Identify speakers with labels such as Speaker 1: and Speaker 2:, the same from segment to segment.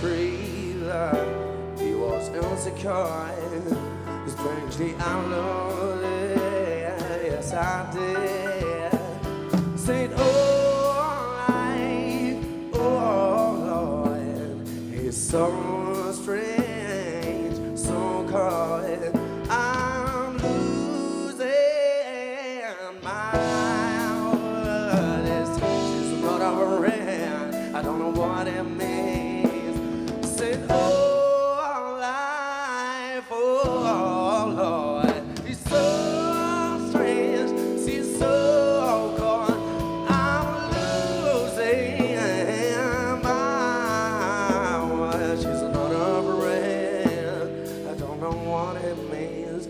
Speaker 1: trailer. He was insecure, strangely I loved it. Yes, I did. Said, oh, Lord, he's so strange, so cold. I'm losing my world. She's not around. I don't know what it means. Said, oh, life, oh, Lord, she's so strange, she's so cold. I'm losing my world. She's not around. I don't know what it means.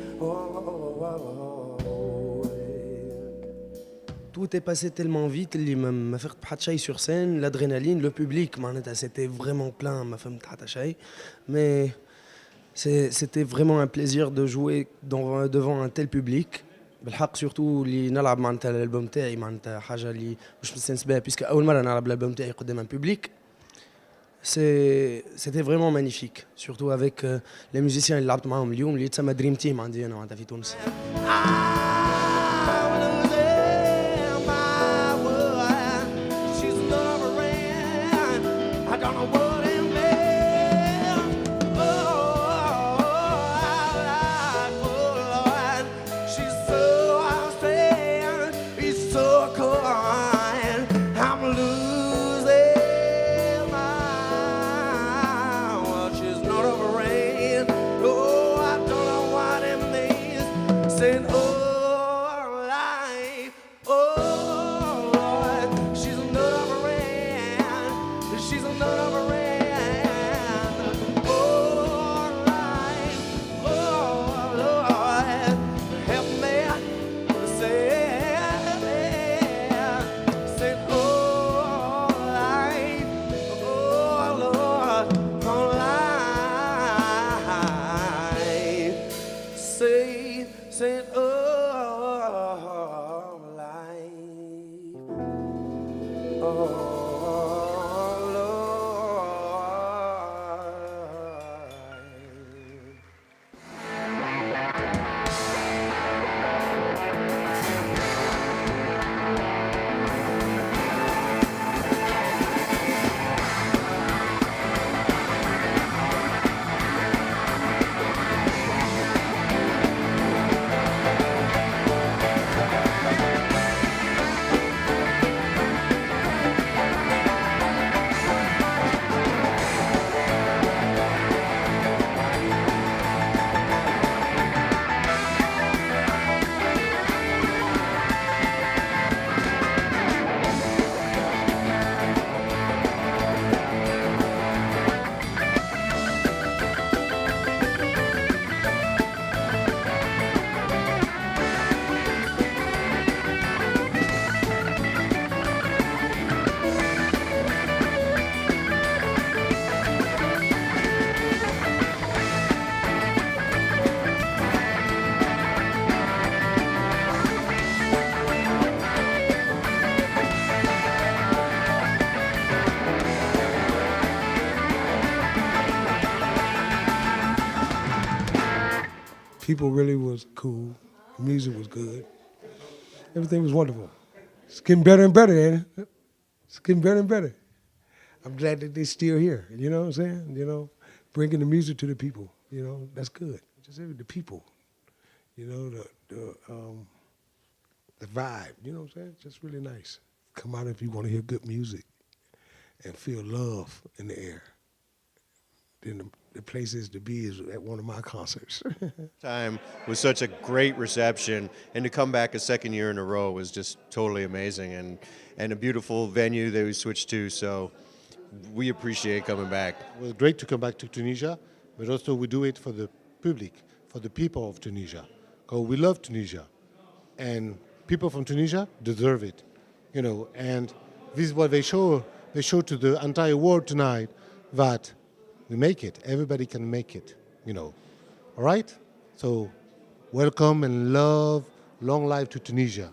Speaker 2: Tout est passé tellement vite اللي ما فقت بحد شيء sur scène, l'adrénaline, le public معناتها c'était vraiment plein, ما فهمت حتى شيء. Mais c'était vraiment un plaisir de jouer devant un tel public. بالحق surtout اللي نلعب معناتها الالبوم تاعي معناتها حاجه اللي مش مستانس بها بيسك اول مره نلعب الالبوم تاعي قدام un public. C'était vraiment magnifique, surtout avec les musiciens اللي لعبت معاهم اليوم اللي يتسمى دريم تيم عندي انا معناتها في تونس.
Speaker 1: I'm losing my world. She's not around. I don't know what it means. Oh, Lord, she's so strange. He's so cold. I'm losing my world. She's not around. Oh, I don't know what it means. Saying, oh, life, oh, Lord, she's not around. She's not around. Oh, life, oh, Lord, help me say, oh, life, oh, Lord, oh, life. Say, oh, life, oh, Lord.
Speaker 3: People really was cool. The music was good. Everything was wonderful. It's getting better and better, ain't it? It's getting better and better. I'm glad that they're still here. You know what I'm saying? You know, bringing the music to the people. You know, that's good. Just the people. You know, the vibe. You know what I'm saying? Just really nice. Come out if you want to hear good music and feel love in the air. Then the places to be is at one of my concerts.
Speaker 4: Time was such a great reception, and to come back a second year in a row was just totally amazing, and a beautiful venue that we switched to, so we appreciate coming back.
Speaker 5: It was great to come back to Tunisia, but also we do it for the public, for the people of Tunisia, because we love Tunisia, and people from Tunisia deserve it, you know, and this is what they show to the entire world tonight, that we make it. Everybody can make it, you know. All right? So welcome and love, long life to Tunisia.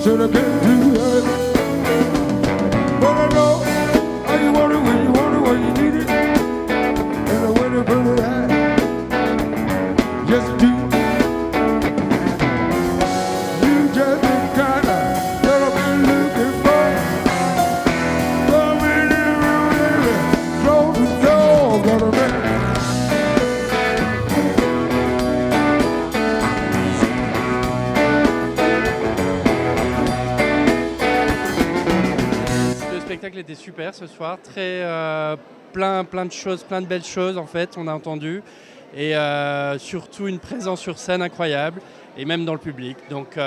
Speaker 3: should have been too early. But I know how you want it when you want it when you need it. And I went and put it out. Yes, I do. You just the kind that I've been looking for. Come in and close the door, gonna make.
Speaker 6: Le spectacle était super ce soir, très plein de choses, plein de belles choses en fait, on a entendu, et surtout une présence sur scène incroyable, et même dans le public, donc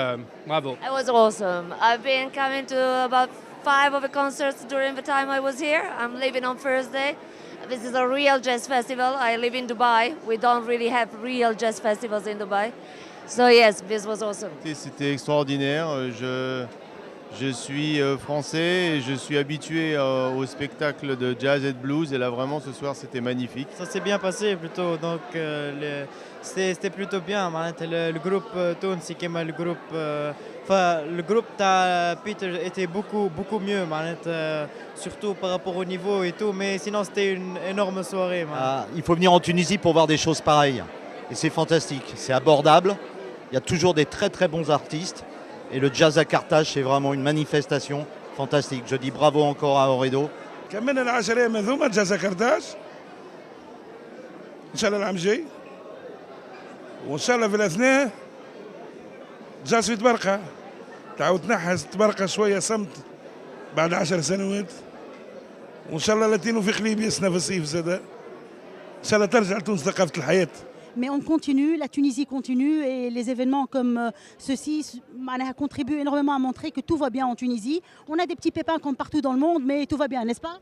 Speaker 6: bravo.
Speaker 7: It was awesome. I've been coming to about 5 of the concerts during the time I was here. I'm leaving on Thursday. This is a real jazz festival. I live in Dubai. We don't really have real jazz festivals in Dubai. So yes, this was awesome.
Speaker 8: C'était extraordinaire. Je suis français et je suis habitué au spectacle de jazz et de blues. Et là, vraiment, ce soir, c'était magnifique.
Speaker 9: Ça s'est bien passé plutôt, donc c'était plutôt bien. Le groupe Tounsi, qui est le groupe de Peter était beaucoup mieux, surtout par rapport au niveau et tout. Mais sinon, c'était une énorme soirée.
Speaker 10: Il faut venir en Tunisie pour voir des choses pareilles. Et c'est fantastique, c'est abordable. Il y a toujours des très très bons artistes. Et le jazz à Carthage, c'est vraiment une manifestation fantastique. Je dis bravo encore à Oredo.
Speaker 3: كملنا العشر ايام هذوما جازا كرتاج ان شاء الله العام الجاي وان شاء الله في الاثناء جاز في تبرقه تعاود تنحس تبرقه شويه صمت بعد 10 سنوات وان شاء الله لاتينو في قليب يسنا في الصيف زاده ان شاء الله ترجع تونس ثقافه الحياه.
Speaker 11: Mais on continue, la Tunisie continue et les événements comme ceux-ci contribuent énormément à montrer que tout va bien en Tunisie. On a des petits pépins comme partout dans le monde, mais tout va bien, n'est-ce pas?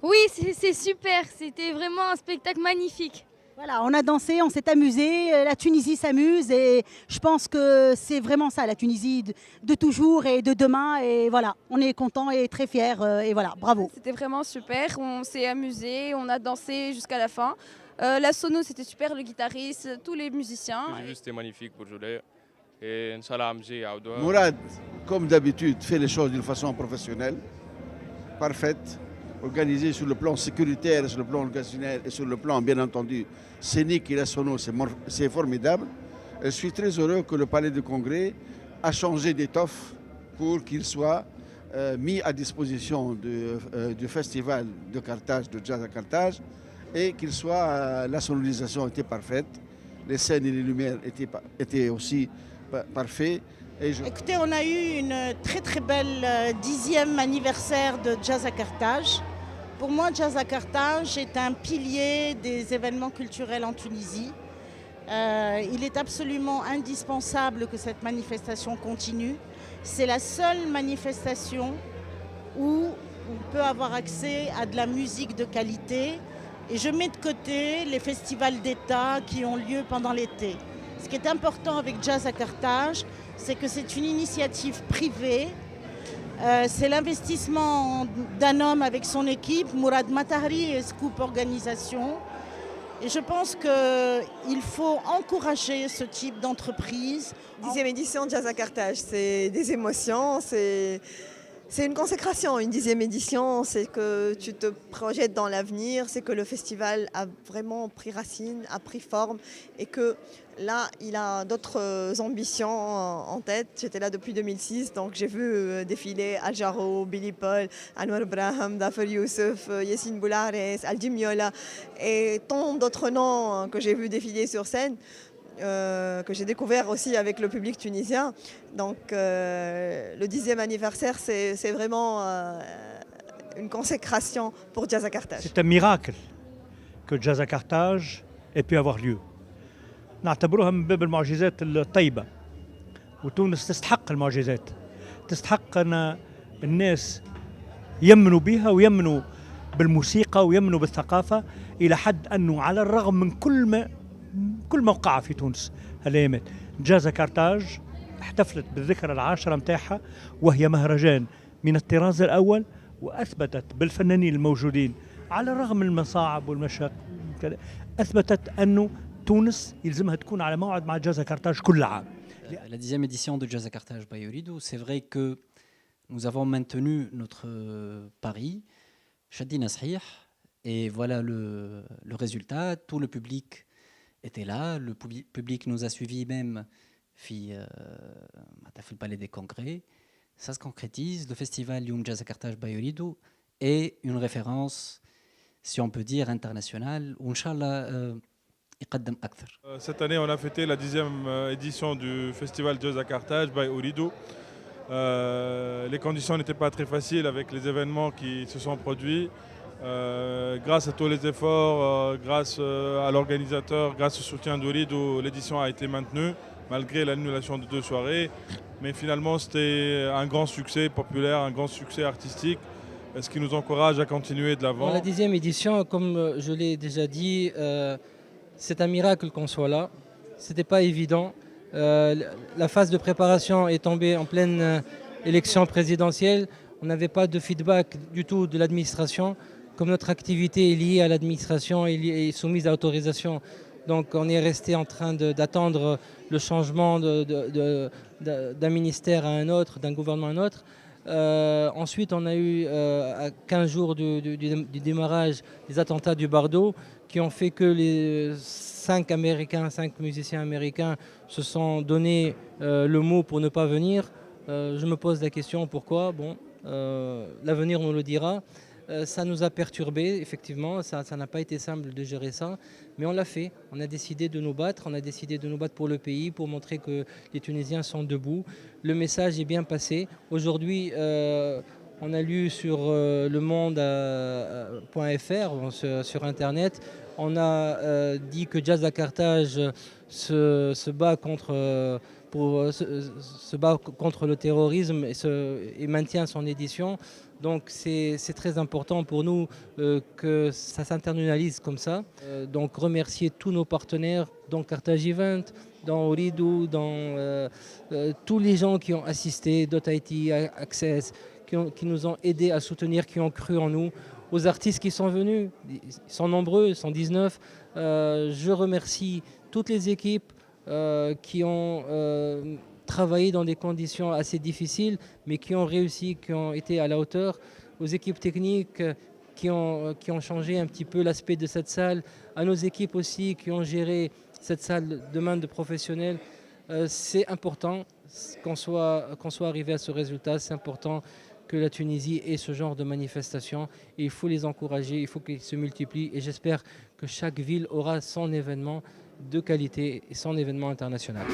Speaker 12: Oui, c'est super, c'était vraiment un spectacle magnifique.
Speaker 11: Voilà, on a dansé, on s'est amusé, la Tunisie s'amuse et je pense que c'est vraiment ça, la Tunisie de toujours et de demain. Et voilà, on est content et très fiers et voilà, bravo.
Speaker 12: C'était vraiment super, on s'est amusé, on a dansé jusqu'à la fin. La sono c'était super, le guitariste, tous les musiciens.
Speaker 6: C'était magnifique pour jouer et Inch'Allah
Speaker 13: Mourad, comme d'habitude, fait les choses d'une façon professionnelle, parfaite, organisée sur le plan sécuritaire, sur le plan organisationnel et sur le plan, bien entendu, scénique et la sono, c'est formidable. Je suis très heureux que le Palais de Congrès a changé d'étoffe pour qu'il soit mis à disposition du festival de Carthage, de jazz à Carthage, et qu'il soit, la sonorisation était parfaite, les scènes et les lumières étaient aussi parfaits.
Speaker 14: Écoutez, on a eu une très très belle 10e anniversaire de Jazz à Carthage. Pour moi, Jazz à Carthage est un pilier des événements culturels en Tunisie. Il est absolument indispensable que cette manifestation continue. C'est la seule manifestation où on peut avoir accès à de la musique de qualité. Et je mets de côté les festivals d'État qui ont lieu pendant l'été. Ce qui est important avec Jazz à Carthage, c'est que c'est une initiative privée. C'est l'investissement d'un homme avec son équipe, Mourad Matahri et Scoop Organisation. Et je pense qu'il faut encourager ce type d'entreprise.
Speaker 15: 10e édition de Jazz à Carthage, c'est des émotions, c'est une consécration. Une 10e édition, c'est que tu te projettes dans l'avenir, c'est que le festival a vraiment pris racine, a pris forme et que là, il a d'autres ambitions en tête. J'étais là depuis 2006, donc j'ai vu défiler Al Jarreau, Billy Paul, Anwar Braham, Dafer Youssef, Yassine Boulares, Aldi Miola et tant d'autres noms que j'ai vu défiler sur scène. Que j'ai découvert aussi avec le public tunisien. Donc le 10e anniversaire, c'est vraiment une consécration pour Jazz à Carthage.
Speaker 16: C'est un miracle que Jazz à Carthage ait pu avoir lieu. نعتبرها من باب المعجزات الطيبة وتونس تستحق المعجزات تستحق أن الناس يمنوا بها ويمنوا بالموسيقى ويمنوا بالثقافة إلى حد أنه على الرغم من كل موقعة في تونس هالأيامات جاز كارتاج احتفلت بالذكرى العاشرة متاعها وهي مهرجان من الطراز الأول وأثبتت بالفنانين الموجودين على الرغم من المصاعب والمشاق أثبتت أنه تونس يلزمها تكون على موعد مع جاز كارتاج كل عام
Speaker 17: La 10e édition de Jazz à Carthage by Orido, c'est vrai que nous avons maintenu notre pari, Shaddina Sahih, et voilà le résultat. Tout le public était là, le public nous a suivis même le Palais des Congrès. Ça se concrétise. Le festival Youm Jazz à Carthage by Orido est une référence, si on peut dire, internationale. Inch'Allah,
Speaker 18: cette année, on a fêté la 10e édition du festival Jazz à Carthage by Orido. Les conditions n'étaient pas très faciles avec les événements qui se sont produits. Grâce à tous les efforts, grâce à l'organisateur, grâce au soutien d'Orido, l'édition a été maintenue malgré l'annulation de 2 soirées. Mais finalement, c'était un grand succès populaire, un grand succès artistique, ce qui nous encourage à continuer de l'avant.
Speaker 19: La 10e édition, comme je l'ai déjà dit, c'est un miracle qu'on soit là. Ce n'était pas évident. La phase de préparation est tombée en pleine élection présidentielle. On n'avait pas de feedback du tout de l'administration. Comme notre activité est liée à l'administration et soumise à autorisation, donc on est resté en train d'attendre le changement d'un ministère à un autre, d'un gouvernement à un autre. Ensuite, on a eu, à 15 jours du démarrage, les attentats du Bardo qui ont fait que les 5 musiciens américains se sont donné le mot pour ne pas venir. Je me pose la question pourquoi. Bon, l'avenir nous le dira. Ça nous a perturbés, effectivement, ça n'a pas été simple de gérer ça, mais on l'a fait. On a décidé de nous battre, pour le pays, pour montrer que les Tunisiens sont debout. Le message est bien passé. Aujourd'hui, on a lu sur lemonde.fr, sur Internet, on a dit que Jazz à Carthage se bat contre le terrorisme et maintient son édition. Donc c'est très important pour nous que ça s'internalise comme ça. Donc remercier tous nos partenaires, dans Carthage Event, dans Orido, dans tous les gens qui ont assisté, .it, Access, qui nous ont aidés à soutenir, qui ont cru en nous, aux artistes qui sont venus, ils sont nombreux, ils sont 19. Je remercie toutes les équipes qui ont travaillé dans des conditions assez difficiles, mais qui ont réussi, qui ont été à la hauteur, aux équipes techniques qui ont changé un petit peu l'aspect de cette salle, à nos équipes aussi qui ont géré cette salle de main de professionnels. C'est important qu'on soit arrivé à ce résultat, c'est important que la Tunisie ait ce genre de manifestations et il faut les encourager, il faut qu'ils se multiplient et j'espère que chaque ville aura son événement de qualité et son événement international.